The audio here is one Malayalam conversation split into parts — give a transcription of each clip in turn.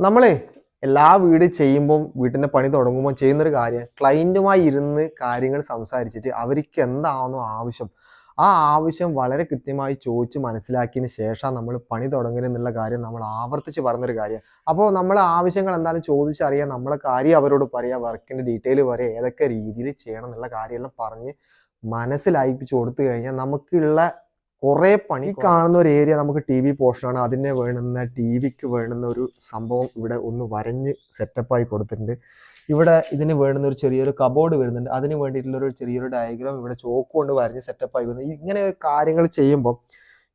നമ്മളെ എല്ലാ വീട് ചെയ്യുമ്പം വീട്ടിന്റെ പണി തുടങ്ങുമ്പോൾ ചെയ്യുന്നൊരു കാര്യം ക്ലയന്റുമായി ഇരുന്ന് കാര്യങ്ങൾ സംസാരിച്ചിട്ട് അവർക്ക് എന്താണോ ആവശ്യം ആ ആവശ്യം വളരെ കൃത്യമായി ചോദിച്ച് മനസ്സിലാക്കിയതിന് ശേഷം നമ്മൾ പണി തുടങ്ങുന്നുള്ള കാര്യം നമ്മൾ ആവർത്തിച്ച് പറഞ്ഞൊരു കാര്യം. അപ്പോൾ നമ്മളെ ആവശ്യങ്ങൾ എന്തായാലും ചോദിച്ചറിയാൻ നമ്മളെ കാര്യം അവരോട് പറയാ, വർക്കിന്റെ ഡീറ്റെയിൽ പറയാ, ഏതൊക്കെ രീതിയിൽ ചെയ്യണം എന്നുള്ള കാര്യമെല്ലാം പറഞ്ഞ് മനസ്സിലായിപ്പിച്ച് കൊടുത്തു കഴിഞ്ഞാൽ നമുക്കുള്ള കുറേ പണി. കാണുന്ന ഒരു ഏരിയ നമുക്ക് ടി.വി പോർഷനാണ്. അതിന് വേണ്ടുന്ന ടി.വിക്ക് വേണ്ടുന്ന ഒരു സംഭവം ഇവിടെ ഒന്ന് വരഞ്ഞ് സെറ്റപ്പായി കൊടുത്തിട്ടുണ്ട്. ഇവിടെ ഇതിന് വേണ്ടുന്ന ഒരു ചെറിയൊരു കബോർഡ് വരുന്നുണ്ട്. അതിന് വേണ്ടിയിട്ടുള്ള ഒരു ചെറിയൊരു ഡയഗ്രാം ഇവിടെ ചോക്ക് കൊണ്ട് വരഞ്ഞ് സെറ്റപ്പായി വരുന്നത്. ഇങ്ങനെ കാര്യങ്ങൾ ചെയ്യുമ്പോൾ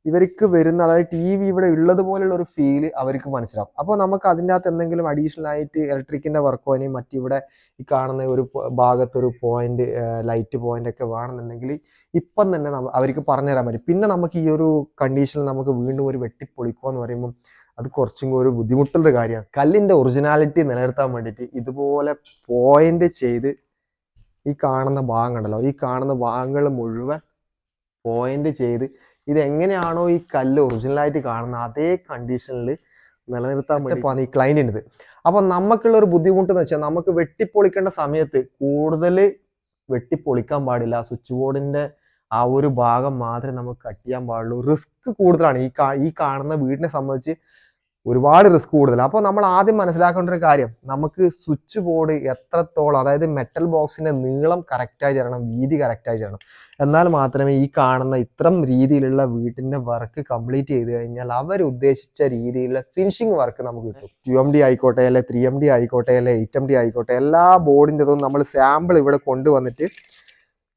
ഇവർക്ക് വരുന്ന, അതായത് ടി.വി ഇവിടെ ഉള്ളത് പോലുള്ള ഒരു ഫീല് അവർക്ക് മനസ്സിലാവും. അപ്പോൾ നമുക്ക് അതിൻ്റെ അകത്ത് എന്തെങ്കിലും അഡീഷണൽ ആയിട്ട് ഇലക്ട്രിക്കിൻ്റെ വർക്കോ അല്ലെങ്കിൽ മറ്റിവിടെ ഈ കാണുന്ന ഒരു ഭാഗത്തൊരു പോയിന്റ്, ലൈറ്റ് പോയിന്റ് ഒക്കെ വേണമെന്നുണ്ടെങ്കിൽ ഇപ്പം തന്നെ അവർക്ക് പറഞ്ഞു തരാൻ പറ്റും. പിന്നെ നമുക്ക് ഈ ഒരു കണ്ടീഷനിൽ നമുക്ക് വീണ്ടും ഒരു വെട്ടിപ്പൊളിക്കുക എന്ന് പറയുമ്പോൾ അത് കുറച്ചും കൂടി ഒരു ബുദ്ധിമുട്ടുള്ള കാര്യമാണ്. കല്ലിൻ്റെ ഒറിജിനാലിറ്റി നിലനിർത്താൻ വേണ്ടിയിട്ട് ഇതുപോലെ പോയിന്റ് ചെയ്ത് ഈ കാണുന്ന ഭാഗം കണ്ടല്ലോ, ഈ കാണുന്ന ഭാഗങ്ങൾ മുഴുവൻ പോയിന്റ് ചെയ്ത് ഇതെങ്ങനെയാണോ ഈ കല്ല് ഒറിജിനലായിട്ട് കാണുന്ന അതേ കണ്ടീഷനിൽ നിലനിർത്താൻ വേണ്ടിയിട്ടാണ് ഈ ക്ലൈൻറ്റിൻ്റെത്. അപ്പോൾ നമുക്കുള്ള ഒരു ബുദ്ധിമുട്ട് എന്ന് വെച്ചാൽ നമുക്ക് വെട്ടിപ്പൊളിക്കേണ്ട സമയത്ത് കൂടുതൽ വെട്ടിപ്പൊളിക്കാൻ പാടില്ല. സ്വിച്ച് ബോർഡിന്റെ ആ ഒരു ഭാഗം മാത്രമേ നമുക്ക് കട്ട് ചെയ്യാൻ പാടുള്ളൂ. റിസ്ക് കൂടുതലാണ്. ഈ കാണുന്ന വീടിനെ സംബന്ധിച്ച് ഒരുപാട് റിസ്ക് കൂടുതലാണ്. അപ്പോൾ നമ്മൾ ആദ്യം മനസ്സിലാക്കേണ്ട ഒരു കാര്യം, നമുക്ക് സ്വിച്ച് ബോർഡ് എത്രത്തോളം, അതായത് മെറ്റൽ ബോക്സിന്റെ നീളം കറക്റ്റായി തരണം, വീതി കറക്റ്റായി തരണം. എന്നാൽ മാത്രമേ ഈ കാണുന്ന ഇത്തരം രീതിയിലുള്ള വീട്ടിന്റെ വർക്ക് കംപ്ലീറ്റ് ചെയ്ത് കഴിഞ്ഞാൽ അവർ ഉദ്ദേശിച്ച രീതിയിലുള്ള ഫിനിഷിംഗ് വർക്ക് നമുക്ക് കിട്ടും. 2MD ആയിക്കോട്ടെ, അല്ലെ 3MD ആയിക്കോട്ടെ, അല്ലെ 8MD ആയിക്കോട്ടെ, എല്ലാ ബോർഡിൻ്റെതും നമ്മൾ സാമ്പിൾ ഇവിടെ കൊണ്ടുവന്നിട്ട്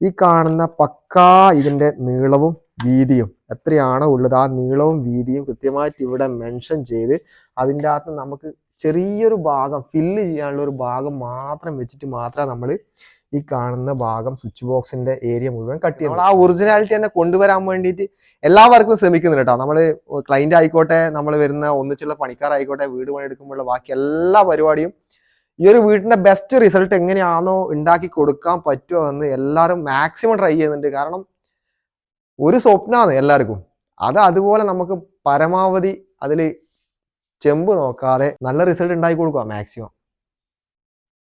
ഈ കാണുന്ന പക്കാ ഇതിന്റെ നീളവും വീതിയും എത്രയാണോ ഉള്ളത് ആ നീളവും വീതിയും കൃത്യമായിട്ട് ഇവിടെ മെൻഷൻ ചെയ്ത് അതിൻ്റെ അകത്ത് നമുക്ക് ചെറിയൊരു ഭാഗം ഫില്ല് ചെയ്യാനുള്ള ഒരു ഭാഗം മാത്രം വെച്ചിട്ട് മാത്രമേ നമ്മൾ ഈ കാണുന്ന ഭാഗം സ്വിച്ച് ബോക്സിന്റെ ഏരിയ മുഴുവൻ കട്ട് ചെയ്യുന്നത്. നമ്മൾ ആ ഒറിജിനാലിറ്റി തന്നെ കൊണ്ടുവരാൻ വേണ്ടിയിട്ട് എല്ലാവർക്കും ശ്രമിക്കുന്നുണ്ട് കേട്ടോ. നമ്മൾ ക്ലൈന്റ് ആയിക്കോട്ടെ, നമ്മൾ വരുന്ന ഒന്നിച്ചുള്ള പണിക്കാരായിക്കോട്ടെ, വീട് പണിയെടുക്കുമ്പോഴുള്ള ബാക്കി എല്ലാ പരിപാടിയും ഈ ഒരു വീടിന്റെ ബെസ്റ്റ് റിസൾട്ട് എങ്ങനെയാണോ ഉണ്ടാക്കി കൊടുക്കാൻ പറ്റുമോ എന്ന് എല്ലാവരും മാക്സിമം ട്രൈ ചെയ്യുന്നുണ്ട്. കാരണം ഒരു സ്വപ്നമാണ് എല്ലാവർക്കും. അത് അതുപോലെ നമുക്ക് പരമാവധി അതിൽ ചെമ്പ് നോക്കാതെ നല്ല റിസൾട്ട് ഉണ്ടാക്കി കൊടുക്കുക മാക്സിമം.